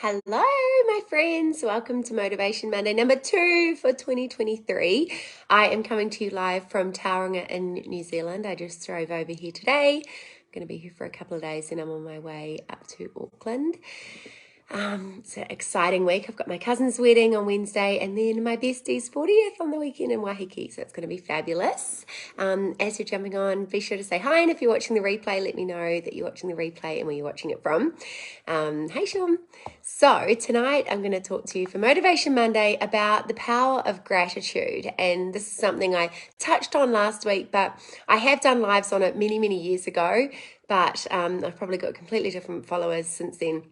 Hello, my friends. Welcome to Motivation Monday number 2 for 2023. I am coming to you live from Tauranga in New Zealand. I just drove over here today. I'm going to be here for a couple of days and I'm on my way up to Auckland. It's an exciting week. I've got my cousin's wedding on Wednesday and then my bestie's 40th on the weekend in Waiheke, so it's going to be fabulous. As you're jumping on, be sure to say hi, and if you're watching the replay, let me know that you're watching the replay and where you're watching it from. Hey Sean. So tonight I'm going to talk to you for Motivation Monday about the power of gratitude, and this is something I touched on last week, but I have done lives on it many years ago, but I've probably got completely different followers since then.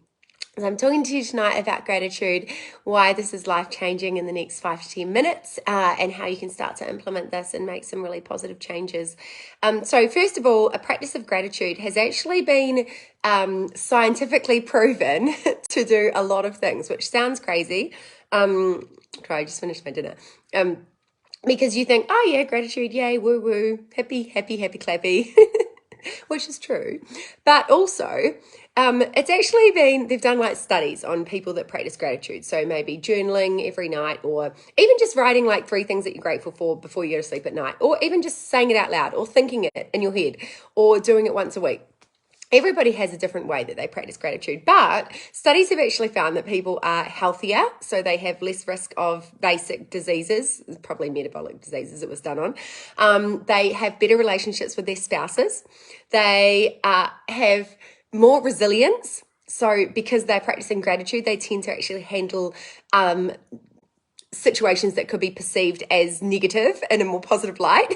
So I'm talking to you tonight about gratitude, why this is life-changing in the next 5 to 10 minutes, and how you can start to implement this and make some really positive changes. So first of all, a practice of gratitude has actually been scientifically proven to do a lot of things, which sounds crazy. I just finished my dinner. Because you think, oh yeah, gratitude, yay, woo-woo, happy, clappy. Which is true, but also it's actually been, they've done like studies on people that practice gratitude, so maybe journaling every night, or even just writing like 3 things that you're grateful for before you go to sleep at night, or even just saying it out loud or thinking it in your head or doing it once a week. Everybody has a different way that they practice gratitude, but studies have actually found that people are healthier, so they have less risk of basic diseases, probably metabolic diseases it was done on. They have better relationships with their spouses. They have more resilience. So because they're practicing gratitude, they tend to actually handle situations that could be perceived as negative in a more positive light.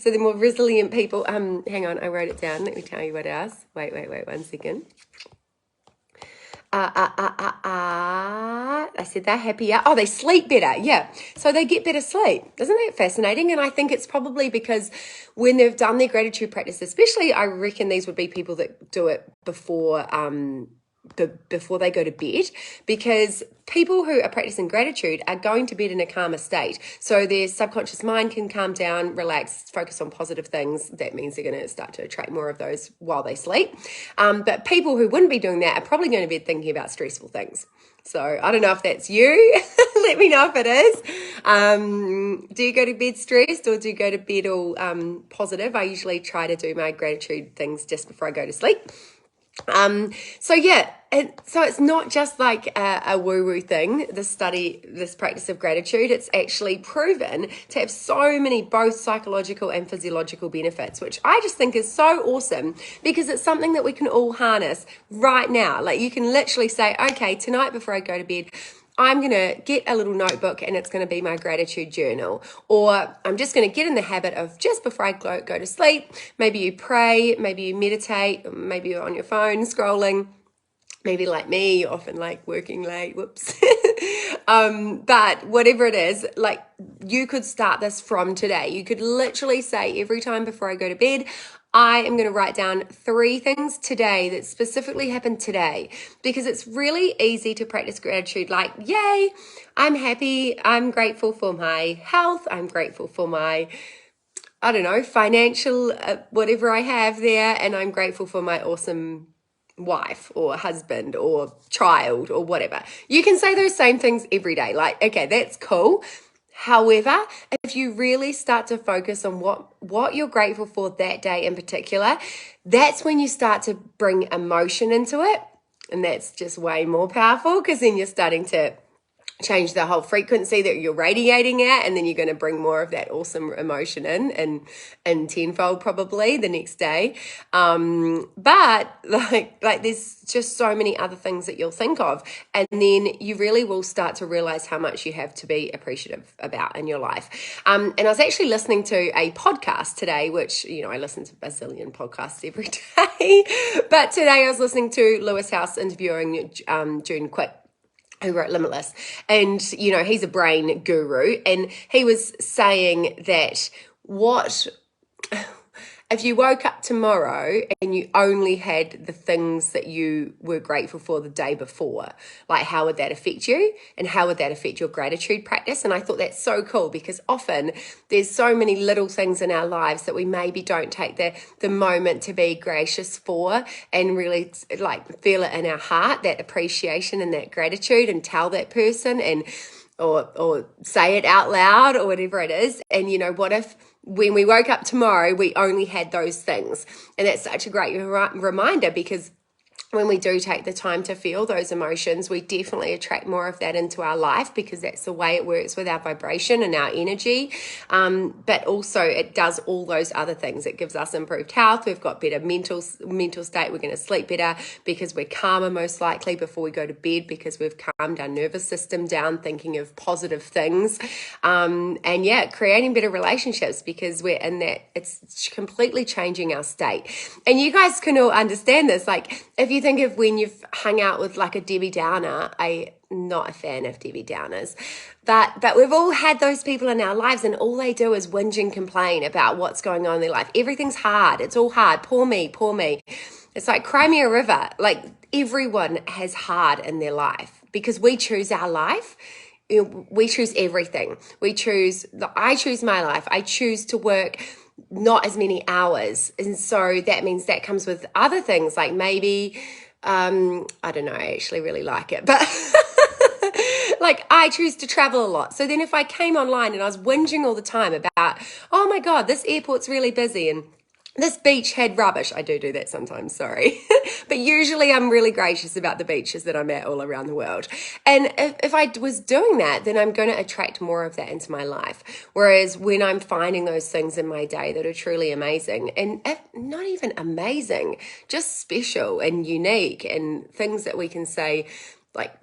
So the more resilient people, hang on, I wrote it down. Let me tell you what else. Wait, 1 second. I said they're happier. Oh, they sleep better. Yeah. So they get better sleep. Isn't that fascinating? And I think it's probably because when they've done their gratitude practice, especially, I reckon these would be people that do it before they go to bed, because people who are practicing gratitude are going to bed in a calmer state. So their subconscious mind can calm down, relax, focus on positive things. That means they're going to start to attract more of those while they sleep. But people who wouldn't be doing that are probably going to be thinking about stressful things. So I don't know if that's you. Let me know if it is. Do you go to bed stressed, or do you go to bed all positive? I usually try to do my gratitude things just before I go to sleep. So it's not just like a woo-woo thing, this practice of gratitude. It's actually proven to have so many both psychological and physiological benefits, which I just think is so awesome, because it's something that we can all harness right now. Like, you can literally say, okay, tonight before I go to bed, I'm going to get a little notebook and it's going to be my gratitude journal. Or I'm just going to get in the habit of, just before I go to sleep, maybe you pray, maybe you meditate, maybe you're on your phone scrolling. Maybe like me, you're often like working late, whoops. But whatever it is, like, you could start this from today. You could literally say, every time before I go to bed, I am going to write down 3 things today that specifically happened today, because it's really easy to practice gratitude. Like, yay, I'm happy. I'm grateful for my health. I'm grateful for my, I don't know, financial, whatever I have there. And I'm grateful for my awesome wife or husband or child or whatever. You can say those same things every day. Like, okay, that's cool. However, if you really start to focus on what you're grateful for that day in particular, that's when you start to bring emotion into it. And that's just way more powerful, because then you're starting to change the whole frequency that you're radiating at, and then you're going to bring more of that awesome emotion in tenfold probably the next day. But like there's just so many other things that you'll think of, and then you really will start to realize how much you have to be appreciative about in your life. And I was actually listening to a podcast today, which, I listen to a bazillion podcasts every day, but today I was listening to Lewis Howes interviewing June Quick, who wrote Limitless. And, he's a brain guru. And he was saying that if you woke up tomorrow and you only had the things that you were grateful for the day before, like how would that affect you and how would that affect your gratitude practice? And I thought that's so cool because often there's so many little things in our lives that we maybe don't take the moment to be gracious for and really like feel it in our heart, that appreciation and that gratitude, and tell that person and or say it out loud or whatever it is. And what if when we woke up tomorrow we only had those things? And that's such a great reminder, because when we do take the time to feel those emotions, we definitely attract more of that into our life, because that's the way it works with our vibration and our energy. But also it does all those other things. It gives us improved health. We've got better mental state. We're going to sleep better because we're calmer most likely before we go to bed, because we've calmed our nervous system down thinking of positive things. And yeah, creating better relationships because we're in that. It's completely changing our state. And you guys can all understand this. Like if you think of when you've hung out with like a Debbie Downer, I'm not a fan of Debbie Downers, but we've all had those people in our lives, and all they do is whinge and complain about what's going on in their life. Everything's hard. It's all hard. Poor me, poor me. It's like Cry Me a River. Like everyone has hard in their life because we choose our life. We choose everything. I choose my life. I choose to work not as many hours. And so that means that comes with other things, like maybe, I don't know, I actually really like it, but like I choose to travel a lot. So then if I came online and I was whinging all the time about, oh my God, this airport's really busy and this beach had rubbish. I do that sometimes, sorry. But usually I'm really gracious about the beaches that I'm at all around the world. And if I was doing that, then I'm going to attract more of that into my life. Whereas when I'm finding those things in my day that are truly amazing, and not even amazing, just special and unique, and things that we can say like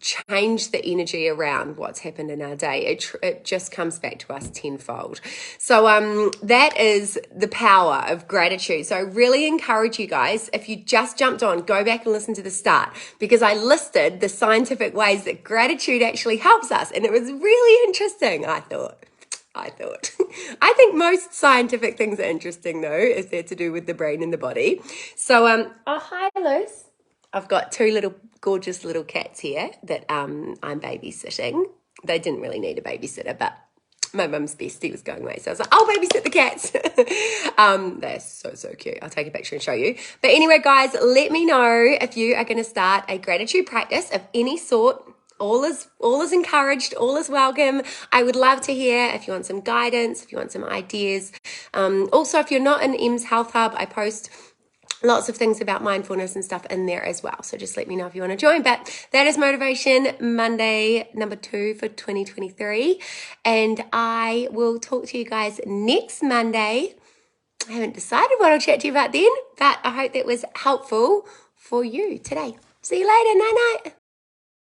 change the energy around what's happened in our day, it just comes back to us tenfold. So that is the power of gratitude. So I really encourage you guys, if you just jumped on, go back and listen to the start, because I listed the scientific ways that gratitude actually helps us, and it was really interesting. I thought I think most scientific things are interesting though, if they're to do with the brain and the body. So oh, hi Luce. I've got two gorgeous little cats here that I'm babysitting. They didn't really need a babysitter, but my mum's bestie was going away, so I was like, I'll babysit the cats. They're so cute. I'll take a picture and show you. But anyway, guys, let me know if you are going to start a gratitude practice of any sort. All is encouraged, all is welcome. I would love to hear if you want some guidance, if you want some ideas. Also, if you're not in Em's Health Hub, I post lots of things about mindfulness and stuff in there as well. So just let me know if you want to join. But that is Motivation Monday number 2 for 2023. And I will talk to you guys next Monday. I haven't decided what I'll chat to you about then, but I hope that was helpful for you today. See you later. Night night.